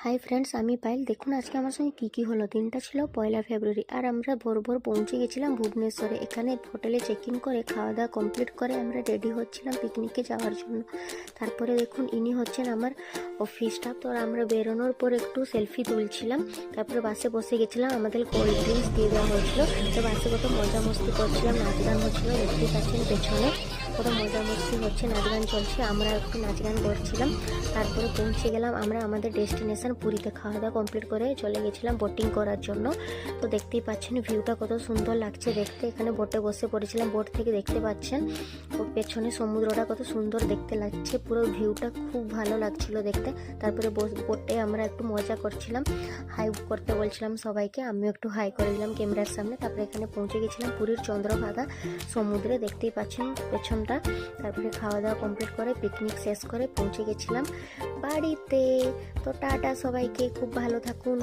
Hi friends, আমি pile. দেখুন আজকে আমার সঙ্গে কী কী হলো। দিনটা ছিল 1 ফেব্রুয়ারি, আর আমরা ভোর ভোর পৌঁছে গেছিলাম ভুবনেশ্বরে। এখানে হোটেলে চেক ইন করে খাওয়া দাওয়া কমপ্লিট করে আমরা রেডি হচ্ছিলাম পিকনিকে যাওয়ার জন্য। তারপরে দেখুন ইনি হচ্ছেন আমার অফিস স্টাফ। তো আমরা বেরোনোর পর একটু সেলফি তুলছিলাম, তারপরে বাসে বসে গেছিলাম। আমাদের কোল্ড ড্রিঙ্কস দিয়ে দেওয়া হয়েছিল। তো বাসে কত মজা মস্তি করছিলাম, নাচ গান হচ্ছিলো, দেখতে পাচ্ছেন পেছনে কত মজা মস্তি হচ্ছে, নাচ গান চলছে, আমরা একটু নাচ গান করছিলাম। তারপরে পৌঁছে গেলাম আমরা আমাদের ডেস্টিনেশন পুরীতে। খাওয়া দাওয়া কমপ্লিট করে চলে গেছিলাম বোটিং করার জন্য। তো দেখতেই পাচ্ছেন ভিউটা কত সুন্দর লাগছে দেখতে। এখানে বোটে বসে পড়েছিলাম, বোট থেকে দেখতে পাচ্ছেন পেছনে সমুদ্রটা কত সুন্দর দেখতে লাগছে, পুরো ভিউটা খুব ভালো লাগছিল দেখতে। তারপরে বোটে আমরা একটু মজা করছিলাম, হাই করতে বলছিলাম সবাইকে, আমিও একটু হাই করে দিলাম ক্যামেরার সামনে। তারপরে এখানে পৌঁছে গেছিলাম পুরীর চন্দ্রভাগা সমুদ্রে, দেখতেই পাচ্ছেন পেছনটা। তারপরে খাওয়া দাওয়া কমপ্লিট করে পিকনিক শেষ করে পৌঁছে গেছিলাম বাড়িতে। তো টাটা সবাইকে, খুব ভালো থাকুন।